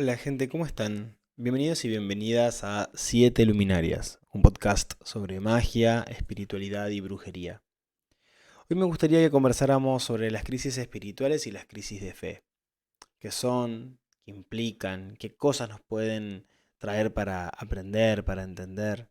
Hola gente, ¿cómo están? Bienvenidos y bienvenidas a Siete Luminarias, un podcast sobre magia, espiritualidad y brujería. Hoy me gustaría que conversáramos sobre las crisis espirituales y las crisis de fe. ¿Qué son? ¿Qué implican? ¿Qué cosas nos pueden traer para aprender, para entender?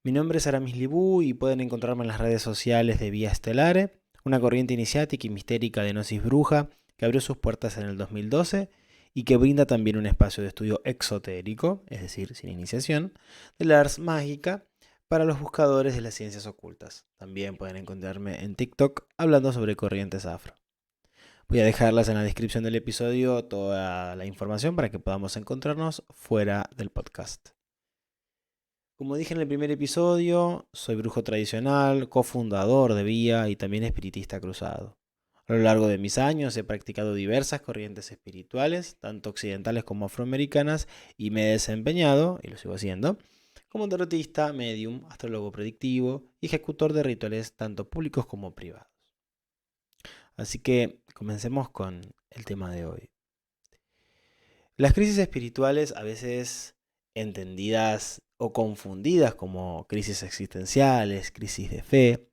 Mi nombre es Aramis Libú y pueden encontrarme en las redes sociales de Vía Estelare, una corriente iniciática y mistérica de Gnosis Bruja que abrió sus puertas en el 2012 y que brinda también un espacio de estudio exotérico, es decir, sin iniciación, de la Ars Mágica para los buscadores de las ciencias ocultas. También pueden encontrarme en TikTok hablando sobre corrientes afro. Voy a dejarlas en la descripción del episodio toda la información para que podamos encontrarnos fuera del podcast. Como dije en el primer episodio, soy brujo tradicional, cofundador de Vía y también espiritista cruzado. A lo largo de mis años he practicado diversas corrientes espirituales, tanto occidentales como afroamericanas, y me he desempeñado, y lo sigo haciendo, como tarotista, medium, astrólogo predictivo y ejecutor de rituales tanto públicos como privados. Así que comencemos con el tema de hoy. Las crisis espirituales, a veces entendidas o confundidas como crisis existenciales, crisis de fe,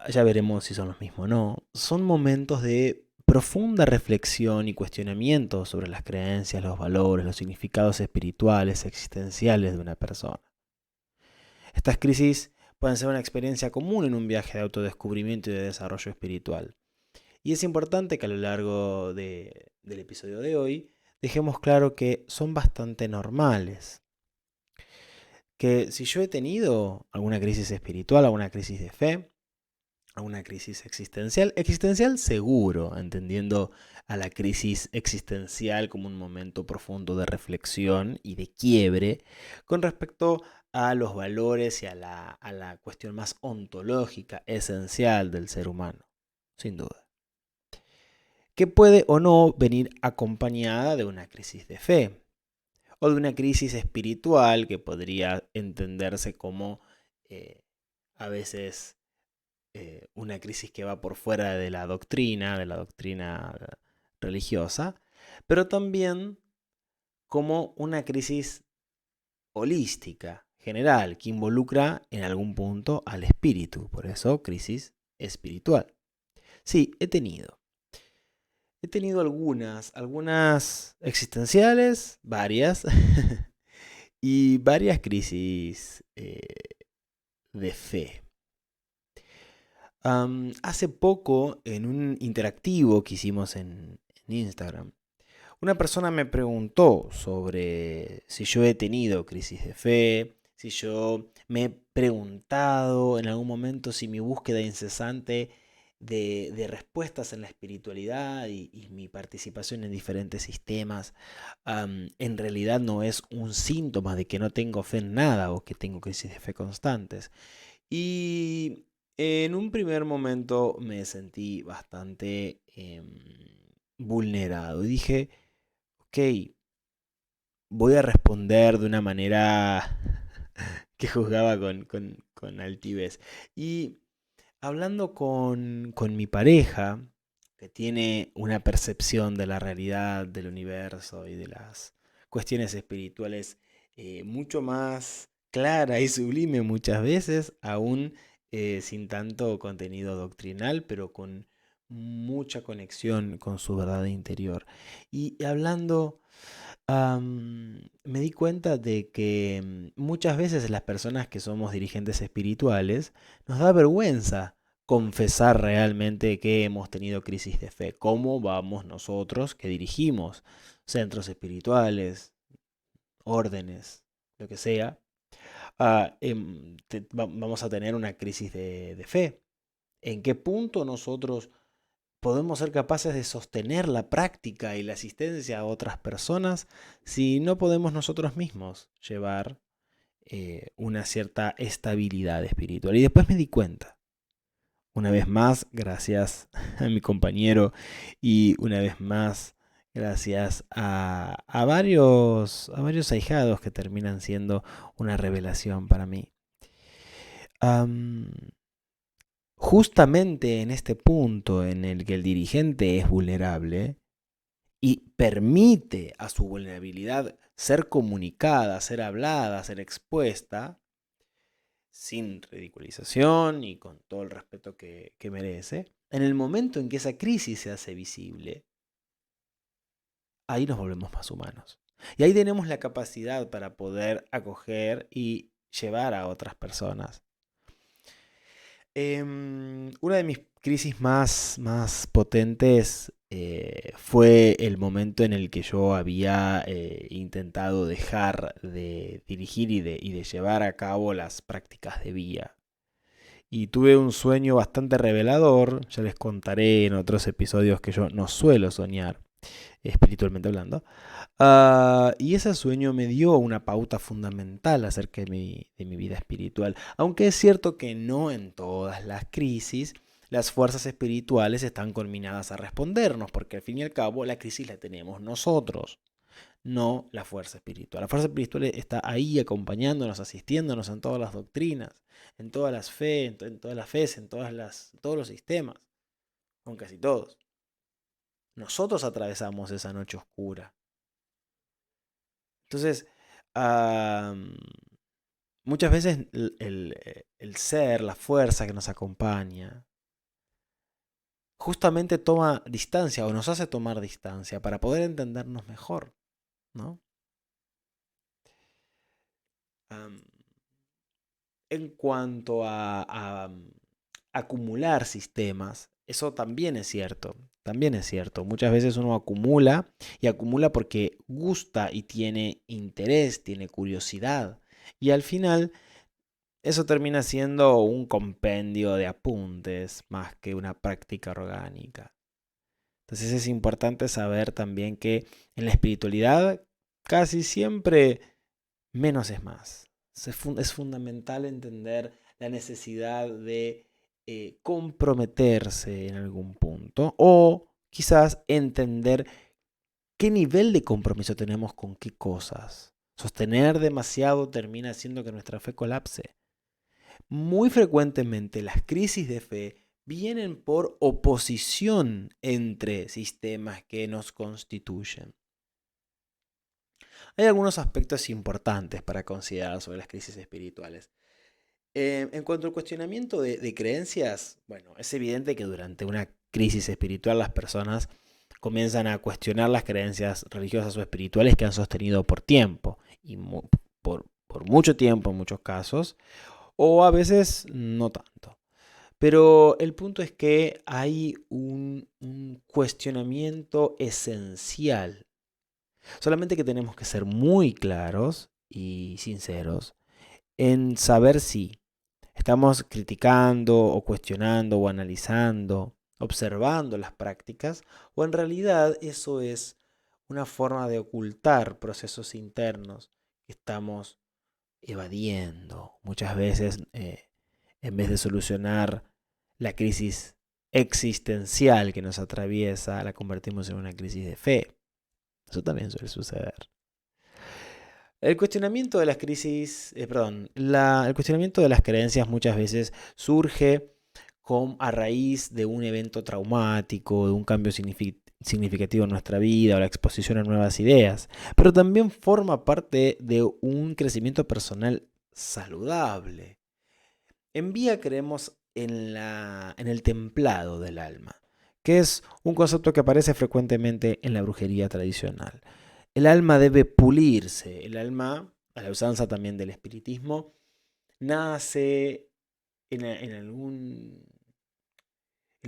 ya veremos si son los mismos o no, son momentos de profunda reflexión y cuestionamiento sobre las creencias, los valores, los significados espirituales, existenciales de una persona. Estas crisis pueden ser una experiencia común en un viaje de autodescubrimiento y de desarrollo espiritual. Y es importante que a lo largo del episodio de hoy dejemos claro que son bastante normales. Que si yo he tenido alguna crisis espiritual, alguna crisis de fe, alguna crisis existencial, existencial seguro, entendiendo a la crisis existencial como un momento profundo de reflexión y de quiebre con respecto a los valores y a la cuestión más ontológica, esencial del ser humano, sin duda, que puede o no venir acompañada de una crisis de fe o de una crisis espiritual que podría entenderse como eh, a veces una crisis que va por fuera de la doctrina religiosa, pero también como una crisis holística, general, que involucra en algún punto al espíritu, por eso crisis espiritual. Sí, he tenido. He tenido algunas existenciales, varias, y varias crisis de fe. Hace poco, en un interactivo que hicimos en Instagram, una persona me preguntó sobre si yo he tenido crisis de fe, si yo me he preguntado en algún momento si mi búsqueda incesante de respuestas en la espiritualidad y mi participación en diferentes sistemas en realidad no es un síntoma de que no tengo fe en nada o que tengo crisis de fe constantes. Y en un primer momento me sentí bastante vulnerado y dije, ok, voy a responder de una manera que juzgaba con altivez. Y hablando con mi pareja, que tiene una percepción de la realidad, del universo y de las cuestiones espirituales mucho más clara y sublime muchas veces, aún sin tanto contenido doctrinal, pero con mucha conexión con su verdad interior. Y hablando me di cuenta de que muchas veces las personas que somos dirigentes espirituales nos da vergüenza confesar realmente que hemos tenido crisis de fe. ¿Cómo vamos nosotros que dirigimos centros espirituales, órdenes, lo que sea, vamos a tener una crisis de fe? ¿En qué punto nosotros podemos ser capaces de sostener la práctica y la asistencia a otras personas si no podemos nosotros mismos llevar una cierta estabilidad espiritual? Y después me di cuenta, una vez más, gracias a mi compañero y una vez más, gracias a varios ahijados que terminan siendo una revelación para mí. Am, Justamente en este punto en el que el dirigente es vulnerable, y permite a su vulnerabilidad ser comunicada, ser hablada, ser expuesta, sin ridiculización y con todo el respeto que merece, en el momento en que esa crisis se hace visible, ahí nos volvemos más humanos. Y ahí tenemos la capacidad para poder acoger y llevar a otras personas. Una de mis crisis más potentes fue el momento en el que yo había intentado dejar de dirigir y de llevar a cabo las prácticas de vía. Y tuve un sueño bastante revelador, ya les contaré en otros episodios que yo no suelo soñar, espiritualmente hablando. Y ese sueño me dio una pauta fundamental acerca de mi vida espiritual. Aunque es cierto que no en todas las crisis las fuerzas espirituales están conminadas a respondernos, porque al fin y al cabo la crisis la tenemos nosotros, no la fuerza espiritual. La fuerza espiritual está ahí acompañándonos, asistiéndonos en todas las doctrinas, en todas las fe, en todas las fe, en todos los sistemas, con casi todos. Nosotros atravesamos esa noche oscura. Entonces, muchas veces el ser, la fuerza que nos acompaña, justamente toma distancia o nos hace tomar distancia para poder entendernos mejor, ¿no? En cuanto a acumular sistemas, eso también es cierto. También es cierto. Muchas veces uno acumula y acumula porque gusta y tiene interés, tiene curiosidad. Y al final eso termina siendo un compendio de apuntes más que una práctica orgánica. Entonces es importante saber también que en la espiritualidad casi siempre menos es más. Es fundamental entender la necesidad de comprometerse en algún punto o quizás entender qué nivel de compromiso tenemos con qué cosas. Sostener demasiado termina haciendo que nuestra fe colapse. Muy frecuentemente las crisis de fe vienen por oposición entre sistemas que nos constituyen. Hay algunos aspectos importantes para considerar sobre las crisis espirituales. En cuanto al cuestionamiento de creencias, bueno, es evidente que durante una crisis espiritual las personas comienzan a cuestionar las creencias religiosas o espirituales que han sostenido por tiempo, y por mucho tiempo en muchos casos, o a veces no tanto. Pero el punto es que hay un cuestionamiento esencial. Solamente que tenemos que ser muy claros y sinceros en saber si estamos criticando o cuestionando o analizando, observando las prácticas, o en realidad eso es una forma de ocultar procesos internos que estamos evadiendo. Muchas veces, en vez de solucionar la crisis existencial que nos atraviesa, la convertimos en una crisis de fe. Eso también suele suceder. El cuestionamiento de las crisis, el cuestionamiento de las creencias muchas veces surge a raíz de un evento traumático, de un cambio significativo en nuestra vida o la exposición a nuevas ideas, pero también forma parte de un crecimiento personal saludable. En Vía creemos en el templado del alma, que es un concepto que aparece frecuentemente en la brujería tradicional. El alma debe pulirse. El alma, a la usanza también del espiritismo, nace en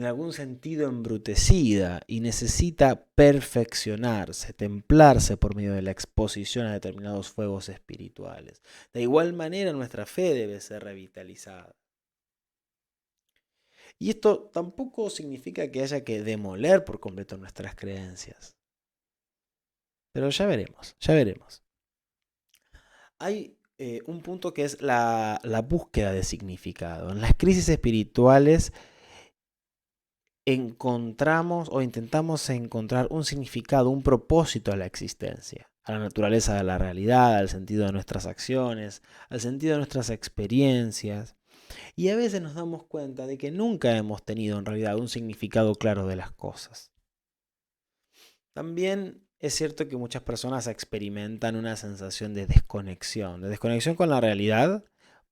algún sentido embrutecida y necesita perfeccionarse, templarse por medio de la exposición a determinados fuegos espirituales. De igual manera, nuestra fe debe ser revitalizada. Y esto tampoco significa que haya que demoler por completo nuestras creencias. Pero ya veremos, ya veremos. Hay un punto que es la búsqueda de significado. En las crisis espirituales encontramos o intentamos encontrar un significado, un propósito a la existencia, a la naturaleza de la realidad, al sentido de nuestras acciones, al sentido de nuestras experiencias. Y a veces nos damos cuenta de que nunca hemos tenido en realidad un significado claro de las cosas. También es cierto que muchas personas experimentan una sensación de desconexión con la realidad,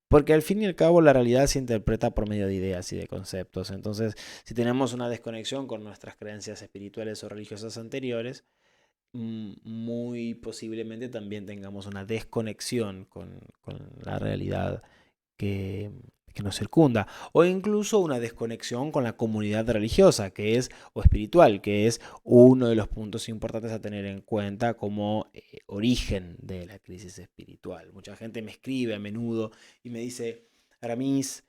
porque al fin y al cabo la realidad se interpreta por medio de ideas y de conceptos. Entonces, si tenemos una desconexión con nuestras creencias espirituales o religiosas anteriores, muy posiblemente también tengamos una desconexión con la realidad que, que nos circunda, o incluso una desconexión con la comunidad religiosa, que es, o espiritual, que es uno de los puntos importantes a tener en cuenta como origen de la crisis espiritual. Mucha gente me escribe a menudo y me dice: Aramis,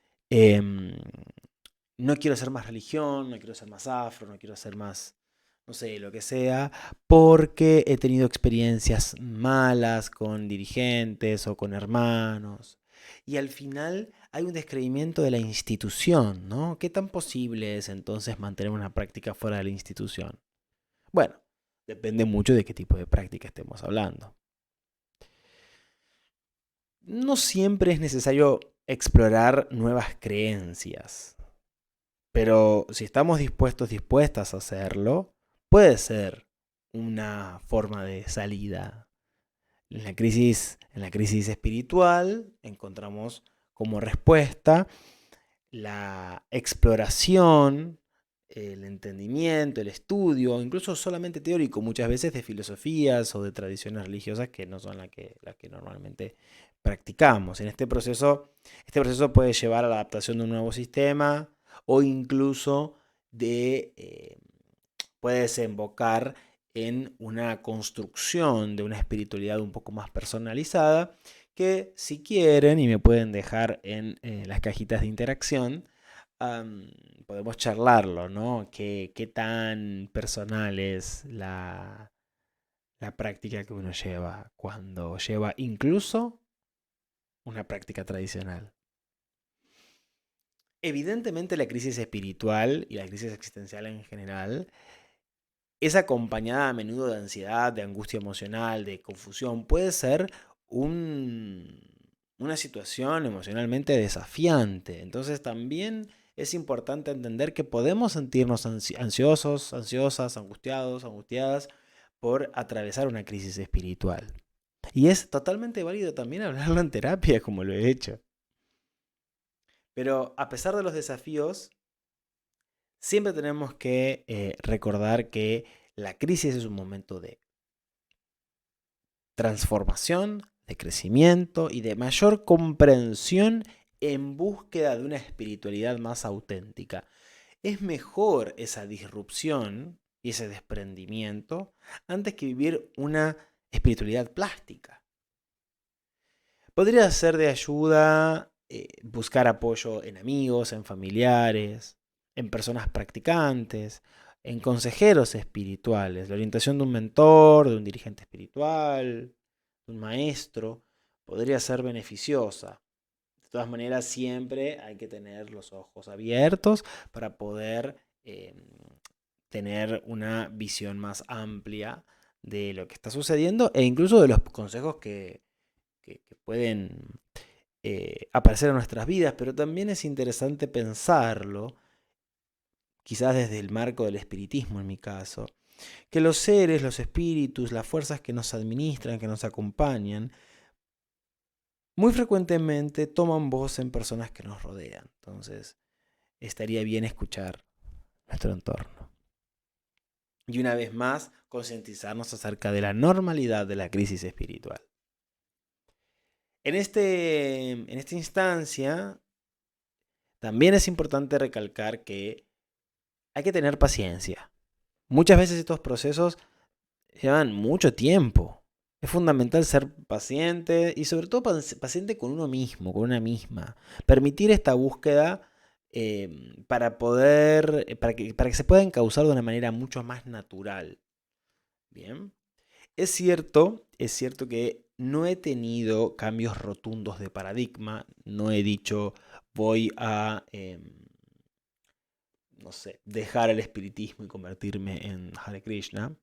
no quiero hacer más religión, no quiero ser más afro, no quiero hacer más, no sé, lo que sea, porque he tenido experiencias malas con dirigentes o con hermanos. Y al final hay un descreimiento de la institución, ¿no? ¿Qué tan posible es entonces mantener una práctica fuera de la institución? Bueno, depende mucho de qué tipo de práctica estemos hablando. No siempre es necesario explorar nuevas creencias. Pero si estamos dispuestas a hacerlo, puede ser una forma de salida. En la crisis espiritual encontramos como respuesta la exploración, el entendimiento, el estudio, incluso solamente teórico, muchas veces de filosofías o de tradiciones religiosas que no son las que normalmente practicamos. Este proceso puede llevar a la adaptación de un nuevo sistema o incluso puede desembocar en una construcción de una espiritualidad un poco más personalizada, que si quieren y me pueden dejar en las cajitas de interacción, podemos charlarlo, ¿no? ¿Qué tan personal es la práctica que uno lleva cuando lleva incluso una práctica tradicional? Evidentemente la crisis espiritual y la crisis existencial en general es acompañada a menudo de ansiedad, de angustia emocional, de confusión. Puede ser un- una situación emocionalmente desafiante. Entonces también es importante entender que podemos sentirnos ansiosos, ansiosas, angustiados, angustiadas por atravesar una crisis espiritual. Y es totalmente válido también hablarlo en terapia, como lo he hecho. Pero a pesar de los desafíos, siempre tenemos que recordar que la crisis es un momento de transformación, de crecimiento y de mayor comprensión en búsqueda de una espiritualidad más auténtica. Es mejor esa disrupción y ese desprendimiento antes que vivir una espiritualidad plástica. Podría ser de ayuda buscar apoyo en amigos, en familiares, en personas practicantes, en consejeros espirituales. La orientación de un mentor, de un dirigente espiritual, de un maestro, podría ser beneficiosa. De todas maneras, siempre hay que tener los ojos abiertos para poder tener una visión más amplia de lo que está sucediendo e incluso de los consejos que pueden aparecer en nuestras vidas, pero también es interesante pensarlo, quizás desde el marco del espiritismo en mi caso, que los seres, los espíritus, las fuerzas que nos administran, que nos acompañan, muy frecuentemente toman voz en personas que nos rodean. Entonces, estaría bien escuchar nuestro entorno. Y una vez más, concientizarnos acerca de la normalidad de la crisis espiritual. En esta instancia, también es importante recalcar que hay que tener paciencia. Muchas veces estos procesos llevan mucho tiempo. Es fundamental ser paciente y sobre todo paciente con uno mismo, con una misma. Permitir esta búsqueda para que se pueda encauzar de una manera mucho más natural. Bien. Es cierto que no he tenido cambios rotundos de paradigma. No he dicho voy a no sé, dejar el espiritismo y convertirme en Hare Krishna.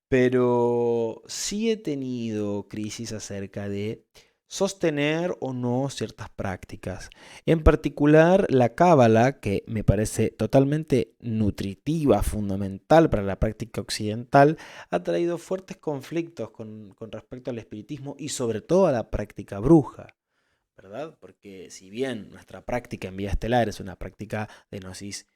Pero sí he tenido crisis acerca de sostener o no ciertas prácticas. En particular, la cábala, que me parece totalmente nutritiva, fundamental para la práctica occidental, ha traído fuertes conflictos con respecto al espiritismo y sobre todo a la práctica bruja, ¿verdad? Porque si bien nuestra práctica en Vía Estelar es una práctica de gnosis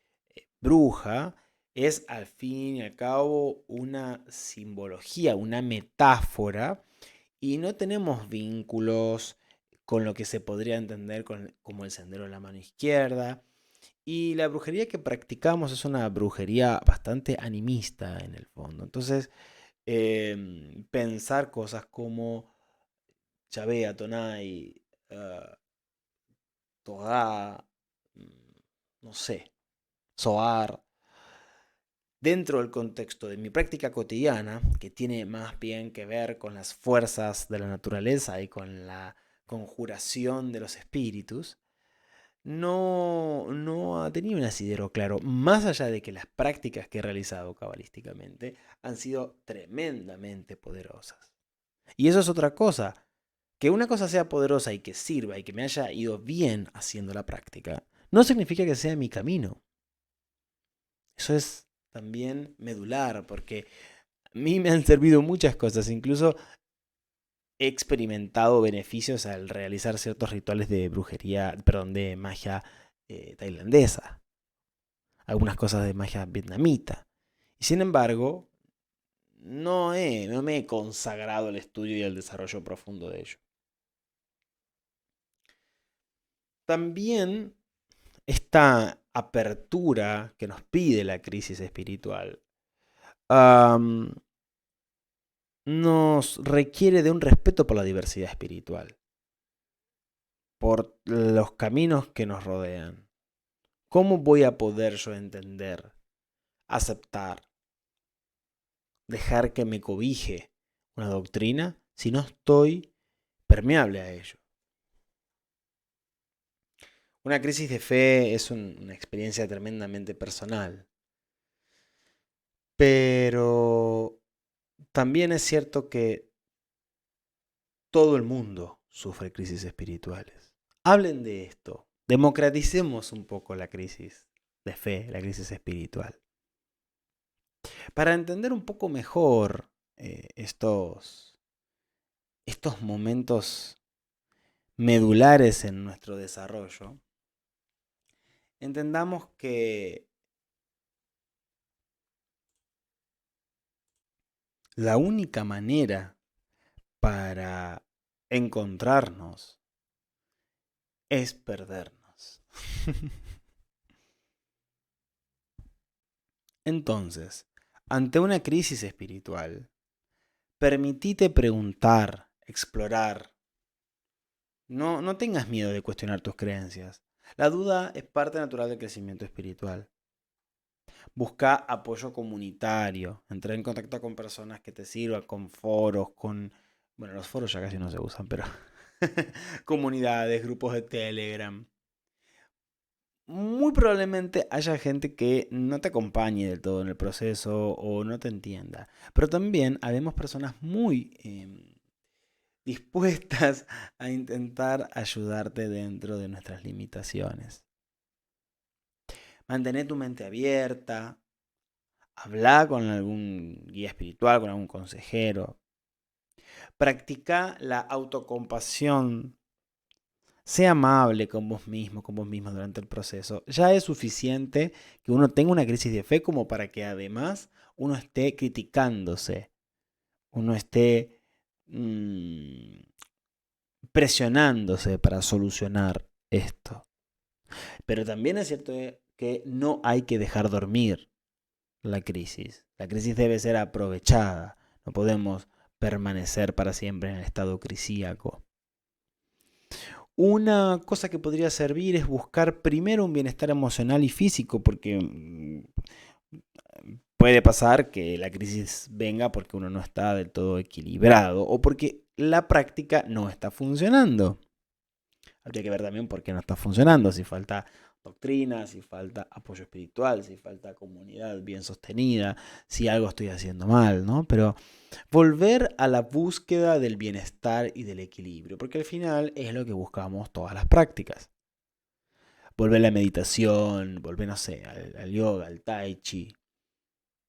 bruja, es al fin y al cabo una simbología, una metáfora, y no tenemos vínculos con lo que se podría entender como el sendero de la mano izquierda. Y la brujería que practicamos es una brujería bastante animista en el fondo. Entonces, pensar cosas como Chabea, Tonai, Todá, no sé, Zoar, dentro del contexto de mi práctica cotidiana, que tiene más bien que ver con las fuerzas de la naturaleza y con la conjuración de los espíritus, no ha tenido un asidero claro, más allá de que las prácticas que he realizado cabalísticamente han sido tremendamente poderosas. Y eso es otra cosa, que una cosa sea poderosa y que sirva y que me haya ido bien haciendo la práctica, no significa que sea mi camino. Eso es también medular, porque a mí me han servido muchas cosas, incluso he experimentado beneficios al realizar ciertos rituales de brujería, perdón, de magia tailandesa, algunas cosas de magia vietnamita. Y sin embargo, no me he consagrado al estudio y al desarrollo profundo de ello. También esta apertura que nos pide la crisis espiritual nos requiere de un respeto por la diversidad espiritual, por los caminos que nos rodean. ¿Cómo voy a poder yo entender, aceptar, dejar que me cobije una doctrina si no estoy permeable a ello? Una crisis de fe es una experiencia tremendamente personal, pero también es cierto que todo el mundo sufre crisis espirituales. Hablen de esto, democraticemos un poco la crisis de fe, la crisis espiritual. Para entender un poco mejor estos momentos medulares en nuestro desarrollo, entendamos que la única manera para encontrarnos es perdernos. Entonces, ante una crisis espiritual, permitite preguntar, explorar. No tengas miedo de cuestionar tus creencias. La duda es parte natural del crecimiento espiritual. Busca apoyo comunitario, entrar en contacto con personas que te sirvan, con foros, bueno, los foros ya casi no se usan, pero comunidades, grupos de Telegram. Muy probablemente haya gente que no te acompañe del todo en el proceso o no te entienda. Pero también habemos personas muy dispuestas a intentar ayudarte dentro de nuestras limitaciones. Mantén tu mente abierta, habla con algún guía espiritual, con algún consejero. Practica la autocompasión. Sé amable con vos mismo durante el proceso. Ya es suficiente que uno tenga una crisis de fe como para que además uno esté criticándose, uno esté presionándose para solucionar esto. Pero también es cierto que no hay que dejar dormir la crisis. La crisis debe ser aprovechada. No podemos permanecer para siempre en el estado crisíaco. Una cosa que podría servir es buscar primero un bienestar emocional y físico, porque puede pasar que la crisis venga porque uno no está del todo equilibrado o porque la práctica no está funcionando. Habría que ver también por qué no está funcionando, si falta doctrina, si falta apoyo espiritual, si falta comunidad bien sostenida, si algo estoy haciendo mal, ¿no? Pero volver a la búsqueda del bienestar y del equilibrio, porque al final es lo que buscamos todas las prácticas. Volver a la meditación, volver, no sé, al yoga, al tai chi,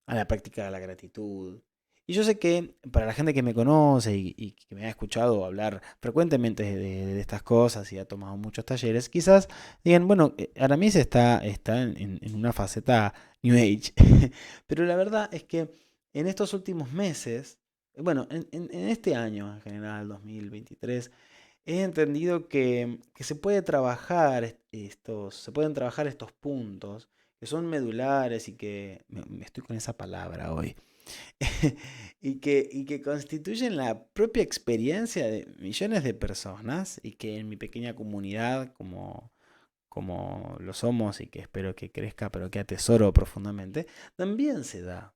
a la práctica de la gratitud. Y yo sé que para la gente que me conoce y que me ha escuchado hablar frecuentemente de estas cosas y ha tomado muchos talleres, quizás digan, bueno, Aramis está en una faceta New Age. Pero la verdad es que en estos últimos meses, bueno, en este año en general, 2023, he entendido que se puede trabajar se pueden trabajar estos puntos que son medulares y que, me estoy con esa palabra hoy, y que constituyen la propia experiencia de millones de personas y que en mi pequeña comunidad, como lo somos y que espero que crezca, pero que atesoro profundamente, también se da.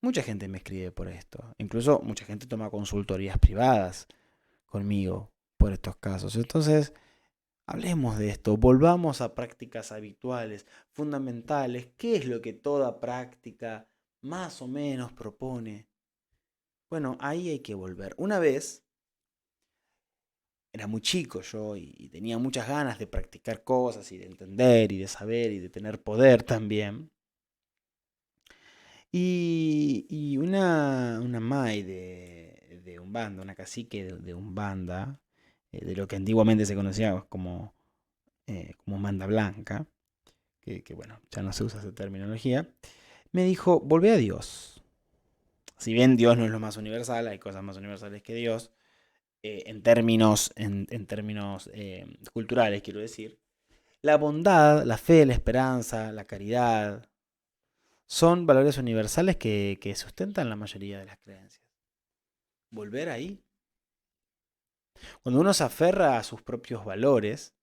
Mucha gente me escribe por esto, incluso mucha gente toma consultorías privadas conmigo por estos casos. Entonces, hablemos de esto, volvamos a prácticas habituales, fundamentales. ¿Qué es lo que toda práctica más o menos propone? Bueno, ahí hay que volver. Una vez, era muy chico yo y tenía muchas ganas de practicar cosas y de entender y de saber y de tener poder también. Y una Mai de Umbanda, una cacique de Umbanda, de lo que antiguamente se conocía como Manda Blanca, que bueno, ya no se usa esa terminología, me dijo, volvé a Dios. Si bien Dios no es lo más universal, hay cosas más universales que Dios, en términos culturales, quiero decir. La bondad, la fe, la esperanza, la caridad, son valores universales que sustentan la mayoría de las creencias. Volver ahí. Cuando uno se aferra a sus propios valores,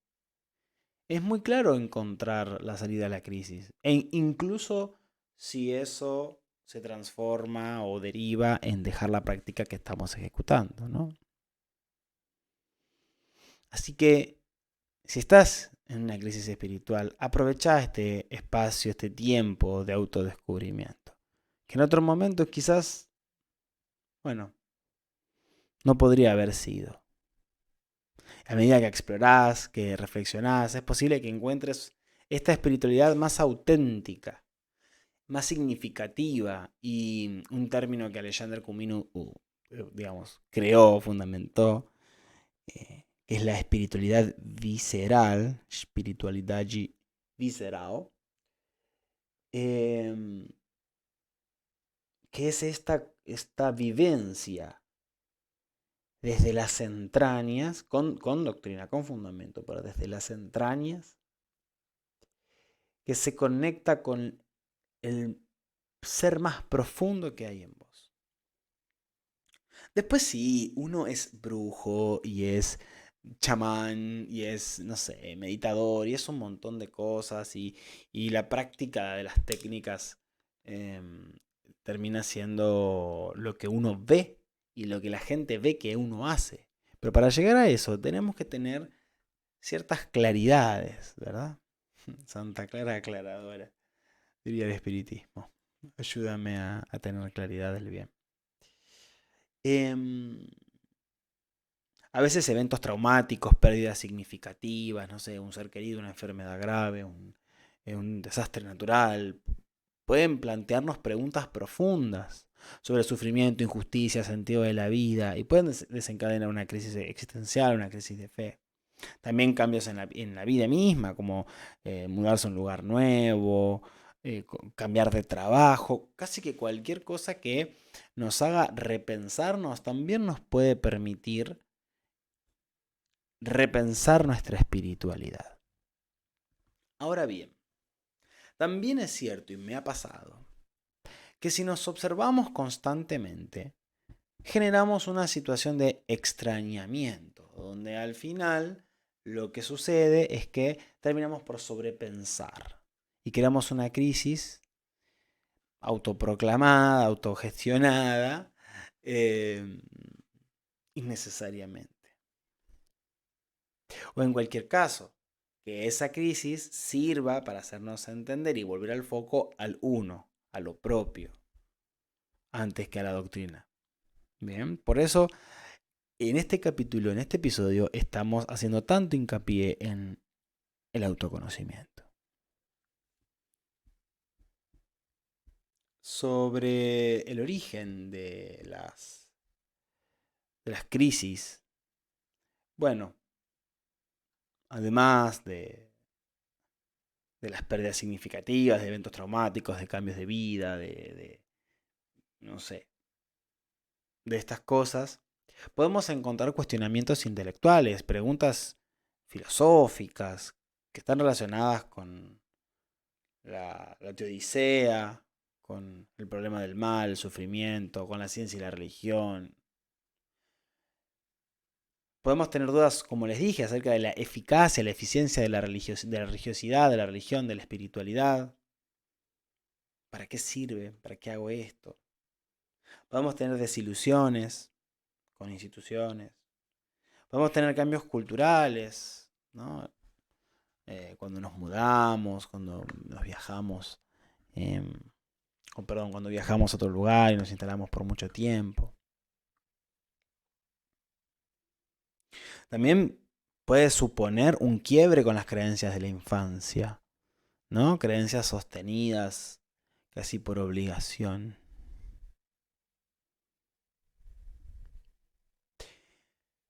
es muy claro encontrar la salida a la crisis. Incluso si eso se transforma o deriva en dejar la práctica que estamos ejecutando, ¿no? Así que si estás en una crisis espiritual, aprovecha este espacio, este tiempo de autodescubrimiento. Que en otro momento quizás, bueno, no podría haber sido. A medida que explorás, que reflexionás, es posible que encuentres esta espiritualidad más auténtica, más significativa y un término que Alexander Comino, digamos, creó, fundamentó, que es la espiritualidad visceral, espiritualidad visceral, eh, que es esta vivencia desde las entrañas, con doctrina, con fundamento, pero desde las entrañas, que se conecta con el ser más profundo que hay en vos. Después sí, uno es brujo y es chamán y es, no sé, meditador y es un montón de cosas y la práctica de las técnicas em, termina siendo lo que uno ve y lo que la gente ve que uno hace. Pero para llegar a eso tenemos que tener ciertas claridades, ¿verdad? Santa Clara aclaradora, diría el espiritismo. Ayúdame a tener claridad del bien. Em, a veces eventos traumáticos, pérdidas significativas, no sé, un ser querido, una enfermedad grave, un desastre natural, pueden plantearnos preguntas profundas sobre sufrimiento, injusticia, sentido de la vida y pueden desencadenar una crisis existencial, una crisis de fe. También cambios en la vida misma, como mudarse a un lugar nuevo, cambiar de trabajo, casi que cualquier cosa que nos haga repensarnos también nos puede permitir repensar nuestra espiritualidad. Ahora bien, también es cierto y me ha pasado que si nos observamos constantemente, generamos una situación de extrañamiento, donde al final lo que sucede es que terminamos por sobrepensar y creamos una crisis autoproclamada, autogestionada, eh, innecesariamente. O en cualquier caso, que esa crisis sirva para hacernos entender y volver al foco al uno, a lo propio, antes que a la doctrina. Bien, por eso en este capítulo, en este episodio, estamos haciendo tanto hincapié en el autoconocimiento. Sobre el origen de las crisis, bueno, además de las pérdidas significativas, de eventos traumáticos, de cambios de vida, no sé, de estas cosas, podemos encontrar cuestionamientos intelectuales, preguntas filosóficas que están relacionadas con la teodicea, con el problema del mal, el sufrimiento, con la ciencia y la religión. Podemos tener dudas, como les dije, acerca de la eficacia, la eficiencia de la religiosidad, de la religión, de la espiritualidad. ¿Para qué sirve? ¿Para qué hago esto? Podemos tener desilusiones con instituciones. Podemos tener cambios culturales, ¿no? Cuando nos mudamos, cuando nos viajamos, cuando viajamos a otro lugar y nos instalamos por mucho tiempo. También puede suponer un quiebre con las creencias de la infancia, ¿no? Creencias sostenidas casi por obligación.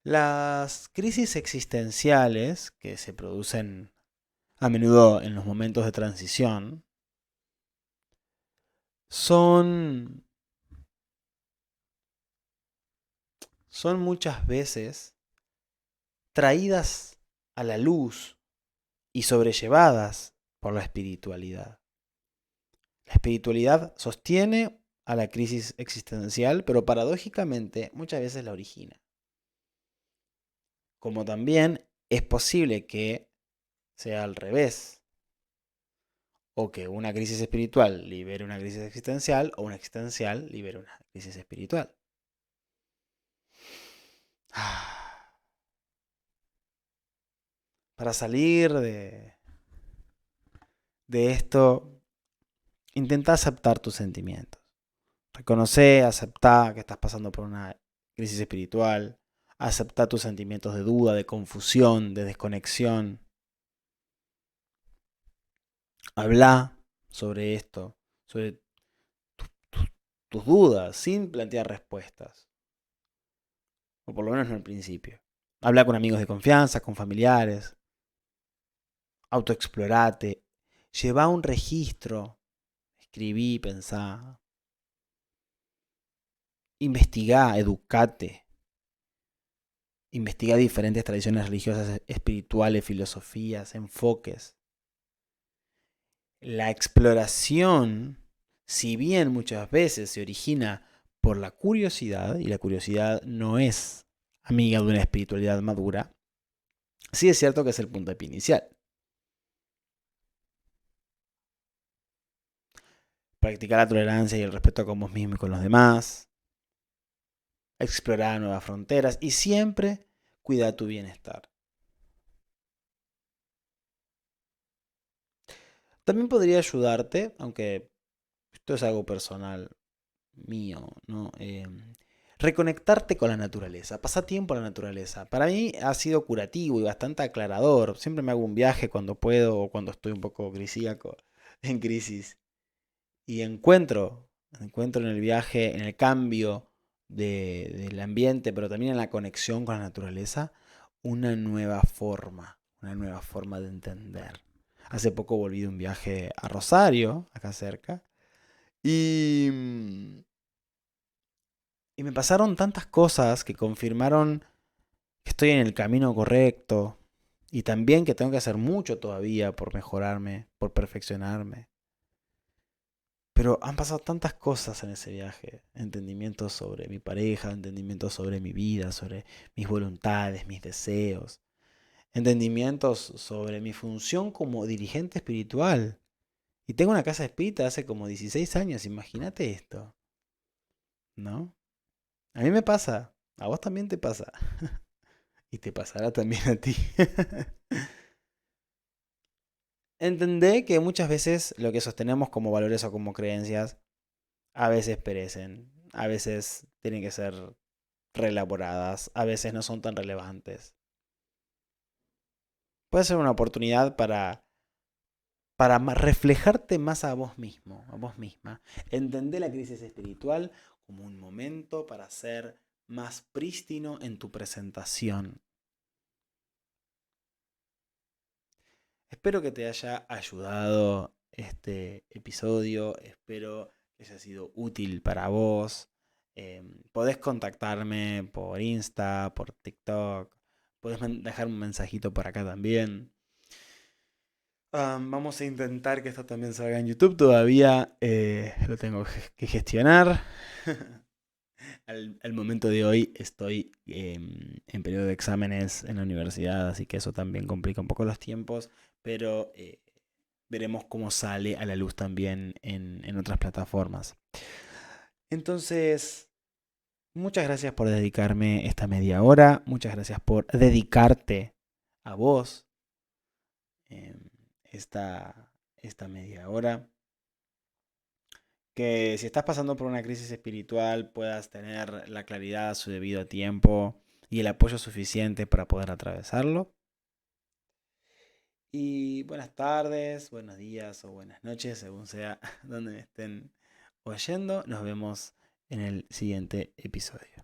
Las crisis existenciales que se producen a menudo en los momentos de transición son muchas veces traídas a la luz y sobrellevadas por la espiritualidad. La espiritualidad sostiene a la crisis existencial, pero paradójicamente muchas veces la origina. Como también es posible que sea al revés, o que una crisis espiritual libere una crisis existencial, o una existencial libere una crisis espiritual. Para salir de esto, intenta aceptar tus sentimientos. Reconoce, acepta que estás pasando por una crisis espiritual. Acepta tus sentimientos de duda, de confusión, de desconexión. Habla sobre esto, sobre tus dudas, sin plantear respuestas. O por lo menos no al principio. Habla con amigos de confianza, con familiares. Autoexplorate. Lleva un registro. Escribí, pensá. Investigá, educate. Investiga diferentes tradiciones religiosas, espirituales, filosofías, enfoques. La exploración, si bien muchas veces se origina por la curiosidad, y la curiosidad no es amiga de una espiritualidad madura, sí es cierto que es el puntapié inicial. Practicar la tolerancia y el respeto con vos mismo y con los demás. Explorar nuevas fronteras y siempre cuida tu bienestar. También podría ayudarte, aunque esto es algo personal mío, ¿no? Reconectarte con la naturaleza, pasar tiempo en la naturaleza. Para mí ha sido curativo y bastante aclarador. Siempre me hago un viaje cuando puedo o cuando estoy un poco crisíaco, en crisis. Y encuentro en el viaje, en el cambio del ambiente, pero también en la conexión con la naturaleza, una nueva forma de entender. Hace poco volví de un viaje a Rosario, acá cerca, y y me pasaron tantas cosas que confirmaron que estoy en el camino correcto y también que tengo que hacer mucho todavía por mejorarme, por perfeccionarme. Pero han pasado tantas cosas en ese viaje. Entendimientos sobre mi pareja, entendimientos sobre mi vida, sobre mis voluntades, mis deseos. Entendimientos sobre mi función como dirigente espiritual. Y tengo una casa espírita hace como 16 años, imagínate esto. ¿No? A mí me pasa, a vos también te pasa. Y te pasará también a ti. entendé que muchas veces lo que sostenemos como valores o como creencias a veces perecen, a veces tienen que ser reelaboradas, a veces no son tan relevantes. Puede ser una oportunidad para reflejarte más a vos mismo, a vos misma. Entender la crisis espiritual como un momento para ser más prístino en tu presentación. Espero que te haya ayudado este episodio, espero que haya sido útil para vos. Podés contactarme por Insta, por TikTok, podés dejar un mensajito por acá también. Vamos a intentar que esto también salga en YouTube. Todavía lo tengo que gestionar. Al momento de hoy estoy en periodo de exámenes en la universidad, así que eso también complica un poco los tiempos, pero veremos cómo sale a la luz también en otras plataformas. Entonces, muchas gracias por dedicarme esta media hora, muchas gracias por dedicarte a vos eh, esta media hora. Que si estás pasando por una crisis espiritual puedas tener la claridad a su debido tiempo y el apoyo suficiente para poder atravesarlo. Y buenas tardes, buenos días o buenas noches, según sea donde me estén oyendo. Nos vemos en el siguiente episodio.